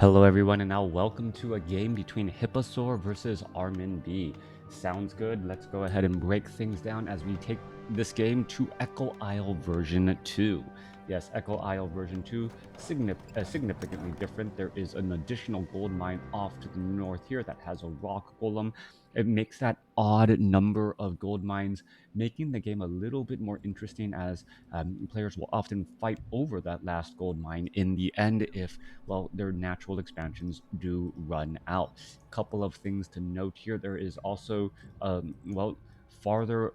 Hello everyone, and now welcome to a game between Hipposaur versus ArminvB. Sounds good. Let's go ahead and break things down as we take this game to Echo Isle version 2. Yes, Echo Isle version 2, significantly different. There is an additional gold mine off to the north here that has a rock golem. It makes that odd number of gold mines, making the game a little bit more interesting as players will often fight over that last gold mine in the end if, well, their natural expansions do run out. Couple of things to note here. There is also, farther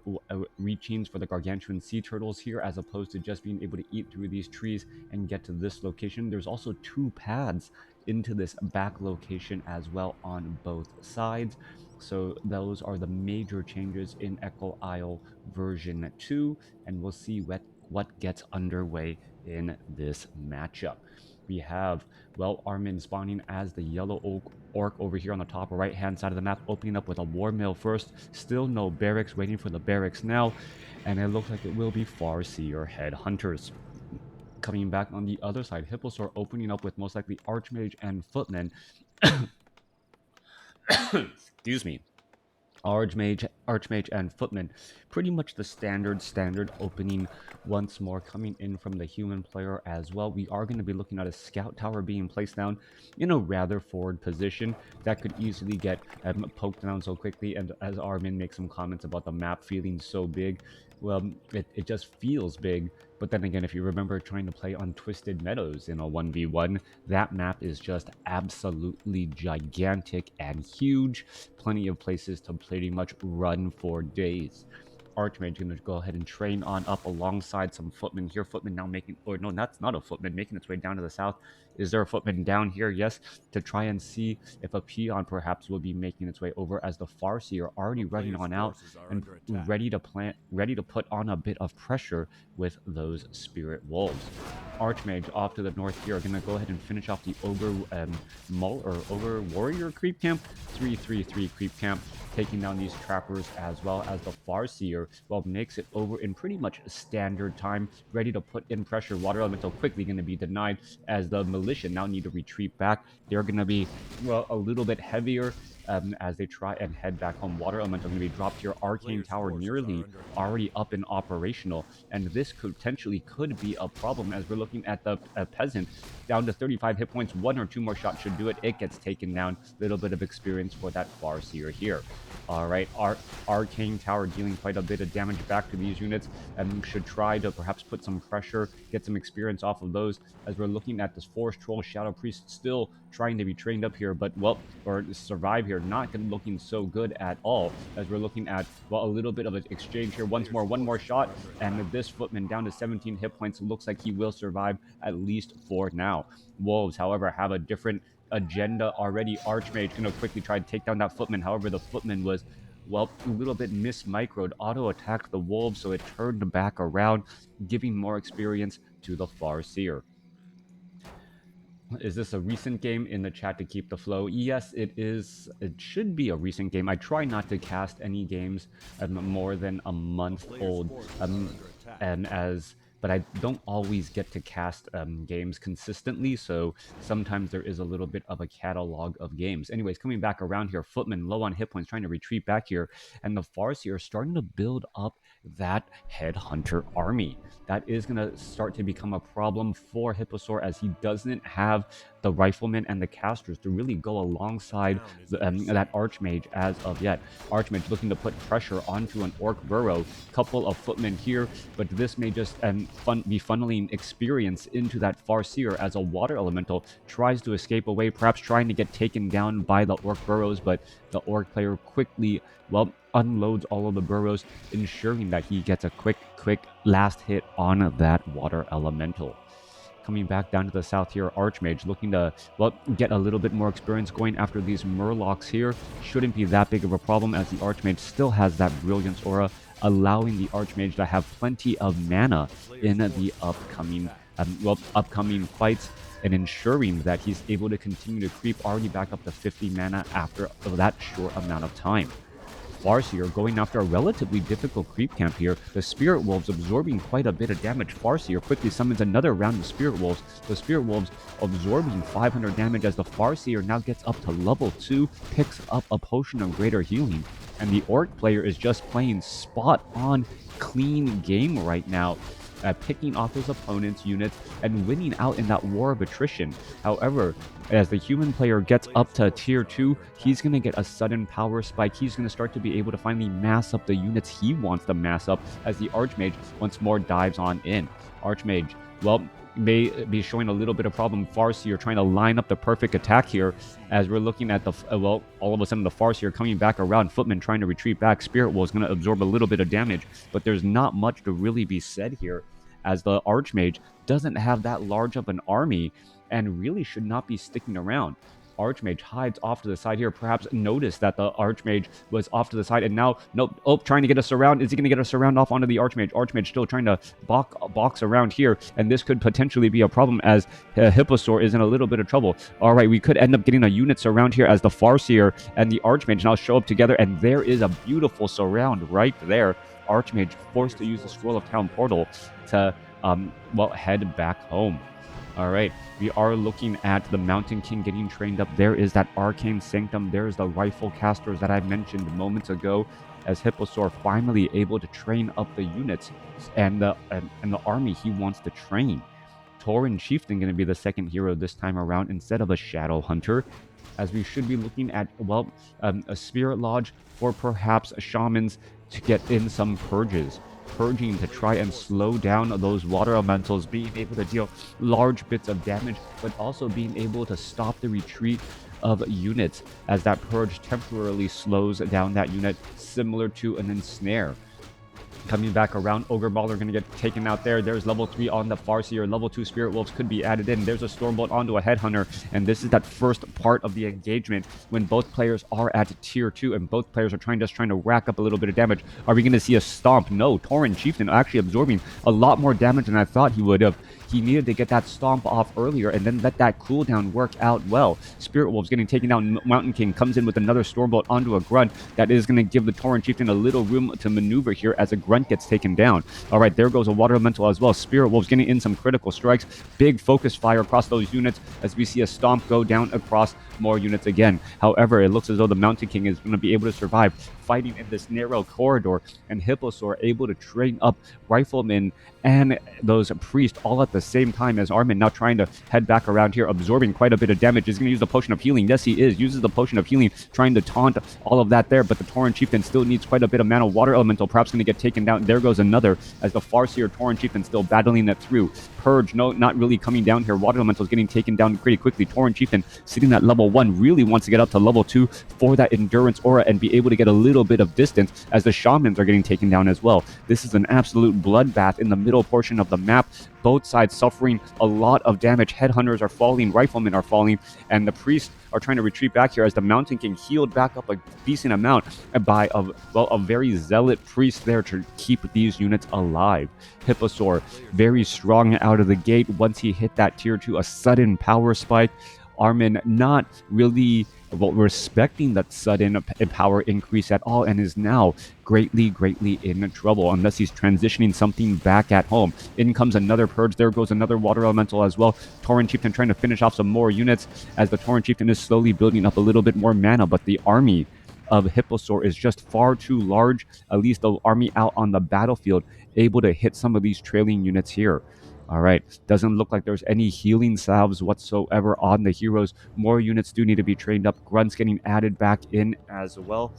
reachings for the gargantuan sea turtles here, as opposed to just being able to eat through these trees and get to this location. There's also two paths into this back location as well on both sides. So those are the major changes in Echo Isle version 2, and we'll see what gets underway in this matchup. We have, well, Armin spawning as the yellow orc over here on the top right hand side of the map, opening up with a war mill first. Still no barracks, waiting for the barracks now, and it looks like it will be Farseer headhunters. Coming back on the other side, Hipposaur opening up with most likely Archmage and Footman. Excuse me. Archmage and Footman, pretty much the standard opening once more, coming in from the human player as well. We are going to be looking at a scout tower being placed down in a rather forward position that could easily get poked down so quickly, and as Armin makes some comments about the map feeling so big, well, it just feels big. But then again, if you remember trying to play on Twisted Meadows in a 1v1, that map is just absolutely gigantic and huge. Plenty of places to pretty much run for days. Archmage going to go ahead and train on up alongside some footmen here. Footman now making, or no, that's not a footman, making its way down to the south. Is there a footman down here? Yes, to try and see if a peon perhaps will be making its way over, as the Farseer are already running on out and ready to put on a bit of pressure with those spirit wolves. Archmage off to the north here are going to go ahead and finish off the Ogre Warrior creep camp, 333 creep camp, taking down these trappers, as well as the Farseer, well, makes it over in pretty much standard time, ready to put in pressure. Water Elemental quickly going to be denied, as the militia now need to retreat back. They're going to be, well, a little bit heavier as they try and head back home. Water Elemental going to be dropped here. Arcane Tower nearly already up and operational, and this potentially could be a problem, as we're looking at the Peasant down to 35 hit points. One or two more shots should do it. It gets taken down. Little bit of experience for that Farseer here. All right, Arcane Tower dealing quite a bit of damage back to these units, and should try to perhaps put some pressure, get some experience off of those, as we're looking at this Forest Troll Shadow Priest still trying to be trained up here, but, well, or survive here, not looking so good at all, as we're looking at, well, a little bit of an exchange here. One more shot, and this Footman down to 17 hit points. Looks like he will survive, at least for now. Wolves, however, have a different agenda already. Archmage gonna quickly try to take down that Footman. However, the Footman was, well, a little bit mismicroed, auto-attacked the Wolves, so it turned back around, giving more experience to the Farseer. Is this a recent game? In the chat to keep the flow. Yes, it is. It should be a recent game. I try not to cast any games more than a month old, but I don't always get to cast games consistently, so sometimes there is a little bit of a catalog of games. Anyways, coming back around here, Footman low on hit points, trying to retreat back here, and the Farseer are starting to build up that headhunter army. That is going to start to become a problem for Hipposaur, as he doesn't have the riflemen and the casters to really go alongside that Archmage as of yet. Archmage looking to put pressure onto an Orc burrow. Couple of Footmen here, but this may just be funneling experience into that Farseer, as a Water Elemental tries to escape away, perhaps trying to get taken down by the Orc burrows, but the Orc player quickly, well, unloads all of the burrows, ensuring that he gets a quick last hit on that Water Elemental. Coming back down to the south here, Archmage looking to, well, get a little bit more experience going after these Murlocs here. Shouldn't be that big of a problem, as the Archmage still has that Brilliance Aura, allowing the Archmage to have plenty of mana in the upcoming fights, and ensuring that he's able to continue to creep already back up to 50 mana after that short amount of time. Farseer going after a relatively difficult creep camp here. The Spirit Wolves absorbing quite a bit of damage. Farseer quickly summons another round of Spirit Wolves. The Spirit Wolves absorbing 500 damage as the Farseer now gets up to level 2, picks up a potion of greater healing. And the Orc player is just playing spot on clean game right now, picking off his opponent's units and winning out in that war of attrition. However, as the human player gets up to tier 2, he's going to get a sudden power spike. He's going to start to be able to finally mass up the units he wants to mass up as the Archmage once more dives on in. Archmage, well, may be showing a little bit of problem. Farseer trying to line up the perfect attack here as we're looking at the, well, all of a sudden the Farseer coming back around. Footman trying to retreat back. Spirit Wolf is going to absorb a little bit of damage, but there's not much to really be said here as the Archmage doesn't have that large of an army and really should not be sticking around. Archmage hides off to the side here, perhaps noticed that the Archmage was off to the side, and now, nope, oh, trying to get a surround. Is he going to get a surround off onto the Archmage? Archmage still trying to box around here, and this could potentially be a problem as Hipposaur is in a little bit of trouble. All right, we could end up getting a unit surround here as the Farseer and the Archmage now show up together, and there is a beautiful surround right there. Archmage forced to use the Scroll of Town Portal to, well, head back home. All right, we are looking at the Mountain King getting trained up. There is that Arcane Sanctum. There is the Rifle Casters that I mentioned moments ago as Hipposaur finally able to train up the units and the army he wants to train. Tauren Chieftain going to be the second hero this time around instead of a Shadow Hunter, as we should be looking at, well, a Spirit Lodge or perhaps Shamans to get in some purges. Purging to try and slow down those water elementals, being able to deal large bits of damage, but also being able to stop the retreat of units as that purge temporarily slows down that unit, similar to an ensnare. Coming back around, Ogre Baller going to get taken out there. There's level 3 on the Farseer. Level 2 Spirit Wolves could be added in. There's a Stormbolt onto a Headhunter. And this is that first part of the engagement when both players are at tier 2 and both players are trying to rack up a little bit of damage. Are we going to see a Stomp? No. Tauren Chieftain actually absorbing a lot more damage than I thought he would have. He needed to get that Stomp off earlier and then let that cooldown work out well. Spirit Wolves getting taken down. Mountain King comes in with another Stormbolt onto a Grunt. That is going to give the Tauren Chieftain a little room to maneuver here as a Grunt gets taken down. All right, there goes a Water Elemental as well. Spirit Wolves getting in some critical strikes. Big focus fire across those units as we see a Stomp go down across more units again. However, it looks as though the Mountain King is going to be able to survive fighting in this narrow corridor, and Hipposaur able to train up Riflemen and those priests all at the same time as Armin now trying to head back around here, absorbing quite a bit of damage. He's going to use the Potion of Healing. Yes, he is. Uses the Potion of Healing, trying to taunt all of that there, but the Tauren Chieftain still needs quite a bit of mana. Water Elemental perhaps going to get taken down. There goes another as the Farseer Tauren Chieftain still battling it through. Purge, no, not really coming down here. Water Elemental is getting taken down pretty quickly. Tauren Chieftain sitting at level 1 really wants to get up to level 2 for that Endurance Aura and be able to get a little bit of distance as the Shamans are getting taken down as well. This is an absolute bloodbath in the middle portion of the map. Both sides suffering a lot of damage. Headhunters are falling, Riflemen are falling, and the priests are trying to retreat back here as the Mountain King healed back up a decent amount by a very zealot priest there to keep these units alive. Hipposaur very strong out of the gate. Once he hit that tier 2, a sudden power spike. Armin not really respecting that sudden power increase at all and is now greatly in trouble unless he's transitioning something back at home. In comes another purge. There goes another Water Elemental as well. Tauren Chieftain trying to finish off some more units as the Tauren Chieftain is slowly building up a little bit more mana, but the army of Hipposaur is just far too large, at least the army out on the battlefield, able to hit some of these trailing units here. All right, doesn't look like there's any healing salves whatsoever on the heroes. More units do need to be trained up. Grunts getting added back in as well.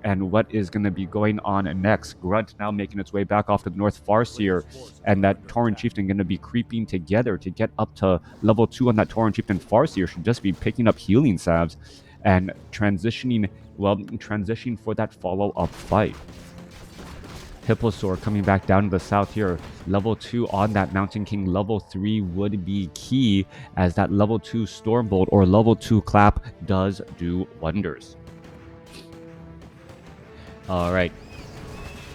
And what is going to be going on next? Grunt now making its way back off to the North. Farseer and that Tauren Chieftain going to be creeping together to get up to level 2 on that Tauren Chieftain. Farseer should just be picking up healing salves and transitioning for that follow-up fight. Hipposaur coming back down to the south here. Level 2 on that Mountain King. Level 3 would be key as that level 2 Stormbolt or level 2 Clap does do wonders. All right.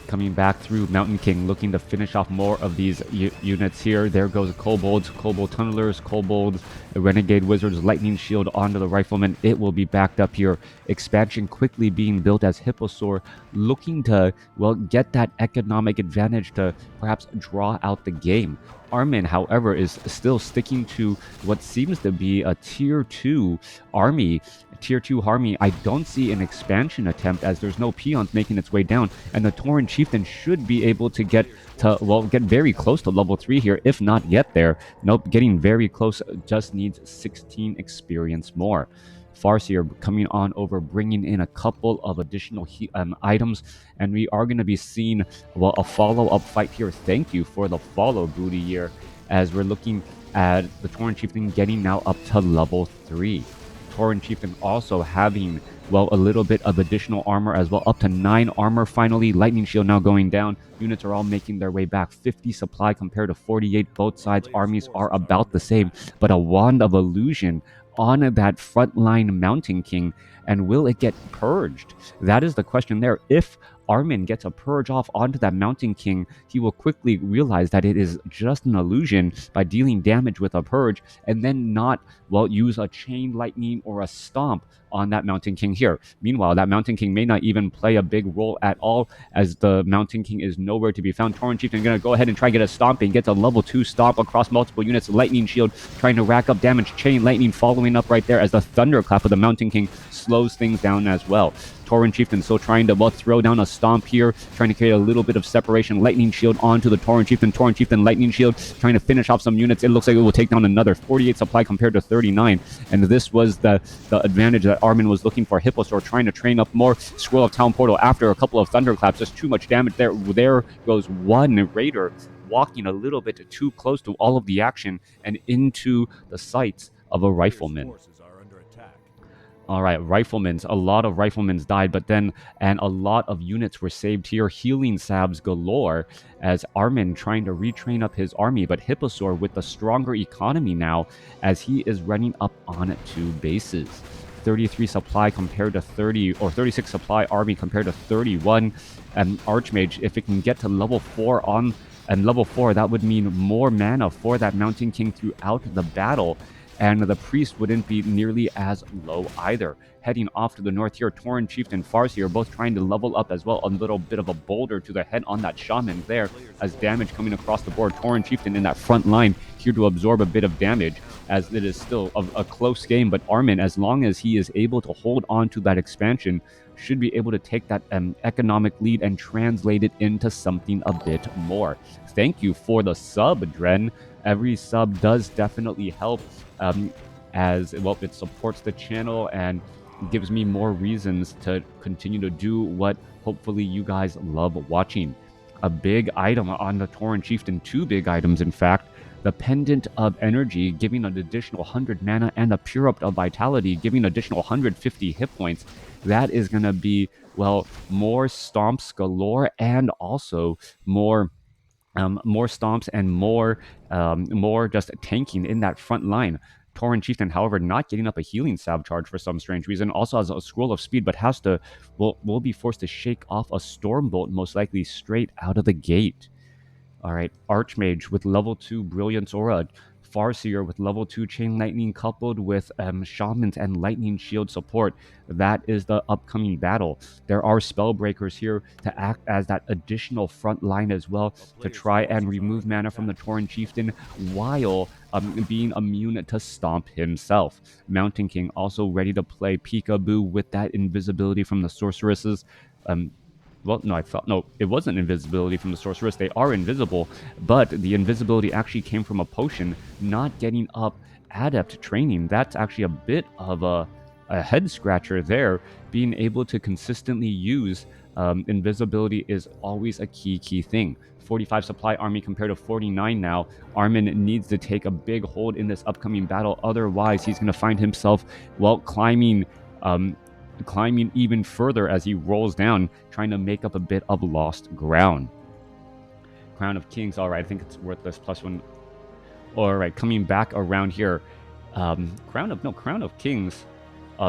coming back through Mountain King, looking to finish off more of these units here. There goes Kobolds, Kobold Tunnelers, Kobolds, Renegade Wizards, Lightning Shield onto the Rifleman. It will be backed up here. Expansion quickly being built as Hipposaur looking to, well, get that economic advantage to perhaps draw out the game. Armin, however, is still sticking to what seems to be a tier 2 army. Tier 2 army, I don't see an expansion attempt as there's no peons making its way down, and the Tauren Chieftain should be able to get very close to level 3 here, if not yet there. Nope, getting very close, just needs 16 experience more. Farseer coming on over, bringing in a couple of additional items, and we are going to be seeing, well, a follow-up fight here. Thank you for the follow, Booty Year, as we're looking at the Tauren Chieftain getting now up to level 3. Tauren Chieftain also having, well, a little bit of additional armor as well, up to 9 armor finally. Lightning Shield now going down. Units are all making their way back. 50 supply compared to 48. Both sides' armies are about the same, but a Wand of Illusion on that frontline Mountain King, and will it get purged? That is the question there. If Armin gets a purge off onto that Mountain King, he will quickly realize that it is just an illusion by dealing damage with a purge, and then not, well, use a chain lightning or a stomp on that Mountain King here. Meanwhile, that Mountain King may not even play a big role at all, as the Mountain King is nowhere to be found. Tauren Chieftain going to go ahead and try to get a stomping, gets a level 2 stomp across multiple units. Lightning Shield trying to rack up damage. Chain Lightning following up right there as the Thunderclap of the Mountain King slows things down as well. Tauren Chieftain still trying to, well, throw down a stomp here, trying to create a little bit of separation. Lightning Shield onto the Tauren Chieftain. Tauren Chieftain Lightning Shield trying to finish off some units. It looks like it will take down another 48 supply compared to 39. And this was the advantage that Armin was looking for. Hipposaur trying to train up more. Scroll of Town Portal after a couple of Thunderclaps. Just too much damage there. There goes one Raider walking a little bit too close to all of the action and into the sights of a Rifleman. All right, Riflemen's, a lot of Riflemen's died, but then, and a lot of units were saved here. Healing Sabs galore as Armin trying to retrain up his army, but Hipposaur with the stronger economy now as he is running up on 2 bases. 33 supply compared to 30, or 36 supply army compared to 31. And Archmage, if it can get to level 4 on, and level 4, that would mean more mana for that Mountain King throughout the battle. And the Priest wouldn't be nearly as low either. Heading off to the north here, Tauren Chieftain and Farseer both trying to level up as well. A little bit of a boulder to the head on that Shaman there, as damage coming across the board. Tauren Chieftain in that front line here to absorb a bit of damage, as it is still a close game. But Armin, as long as he is able to hold on to that expansion, should be able to take that economic lead and translate it into something a bit more. Thank you for the sub, Dren. Every sub does definitely help, as well, it supports the channel and gives me more reasons to continue to do what hopefully you guys love watching. A big item on the Tauren Chieftain, 2 big items in fact. The Pendant of Energy giving an additional 100 mana, and the Pure of Vitality giving additional 150 hit points. That is going to be, well, more stomps galore, and also more stomps and more just tanking in that front line. Tauren Chieftain, however, not getting up a healing salve charge for some strange reason. Also has a scroll of speed, but has to will be forced to shake off a Stormbolt, most likely straight out of the gate. All right, Archmage with level 2 Brilliance Aura. Farseer with level 2 Chain Lightning coupled with Shamans and Lightning Shield support. That is the upcoming battle. There are Spellbreakers here to act as that additional front line as well, to try and remove mana from the Tauren Chieftain while being immune to Stomp himself. Mountain King also ready to play Peekaboo with that invisibility from the Sorceresses. Well, no, it wasn't invisibility from the Sorceress. They are invisible, but the invisibility actually came from a potion, not getting up Adept training. That's actually a bit of a head scratcher there. Being able to consistently use invisibility is always a key thing. 45 supply army compared to 49 now. Armin needs to take a big hold in this upcoming battle. Otherwise, he's going to find himself, well, climbing even further as he rolls down, trying to make up a bit of lost ground. Crown of Kings, all right, I think it's worth this +1. All right, coming back around here. Crown of Kings.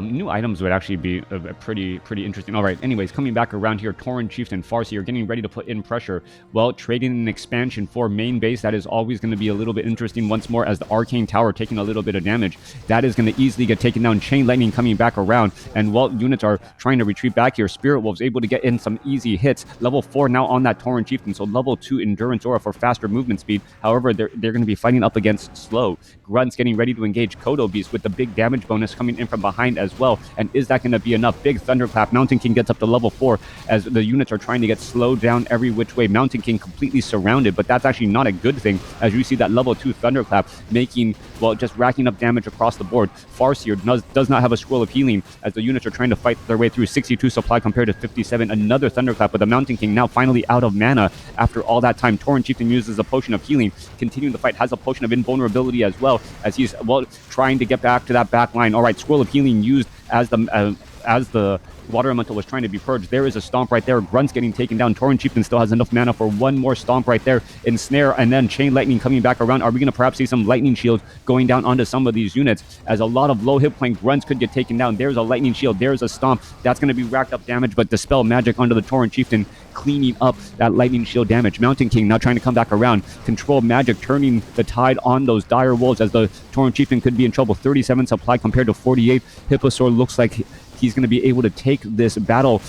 New items would actually be pretty interesting. All right. Anyways, coming back around here, Tauren Chieftain Farseer getting ready to put in pressure. Well, trading an expansion for main base. That is always going to be a little bit interesting. Once more, as the Arcane Tower taking a little bit of damage, that is going to easily get taken down. Chain Lightning coming back around, and while units are trying to retreat back here, Spirit Wolves able to get in some easy hits. Level 4 now on that Tauren Chieftain, so level 2 Endurance Aura for faster movement speed. However, they're going to be fighting up against slow. Grunts getting ready to engage Kodo Beast with the big damage bonus coming in from behind as well. And is that going to be enough? Big Thunderclap. Mountain King gets up to level 4 as the units are trying to get slowed down every which way. Mountain King completely surrounded, but that's actually not a good thing as you see that level 2 Thunderclap making, well, just racking up damage across the board. Farseer does not have a Scroll of Healing as the units are trying to fight their way through. 62 supply compared to 57. Another Thunderclap with the Mountain King now finally out of mana after all that time. Tauren Chieftain uses a Potion of Healing, continuing the fight, has a Potion of Invulnerability as well as he's, well, trying to get back to that back line. All right, Scroll of Healing used as the Water Elemental was trying to be purged. There is a Stomp right there. Grunt's getting taken down. Tauren Chieftain still has enough mana for one more Stomp right there. Ensnare, and then Chain Lightning coming back around. Are we going to perhaps see some Lightning Shield going down onto some of these units as a lot of low hit point Grunts could get taken down? There's a Lightning Shield. There's a Stomp. That's going to be racked up damage, but Dispel Magic onto the Tauren Chieftain, cleaning up that Lightning Shield damage. Mountain King now trying to come back around. Control Magic turning the tide on those dire wolves as the Tauren Chieftain could be in trouble. 37 supply compared to 48. Hipposaur looks like he's going to be able to take this battle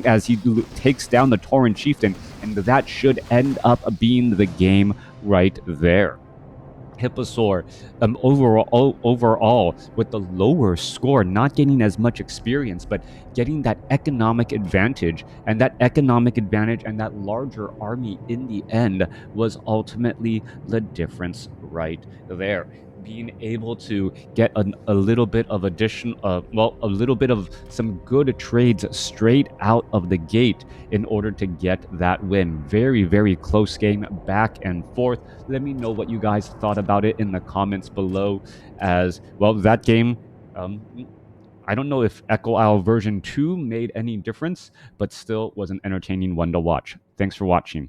as he takes down the Tauren Chieftain, and that should end up being the game right there. Hipposaur, overall, with the lower score, not getting as much experience, but getting that economic advantage, and that economic advantage and that larger army in the end was ultimately the difference right there. Being able to get a little bit of a little bit of some good trades straight out of the gate in order to get that win. Very, very close game, back and forth. Let me know what you guys thought about it in the comments below. As well, that game, I don't know if Echo Isle version 2 made any difference, but still was an entertaining one to watch. Thanks for watching.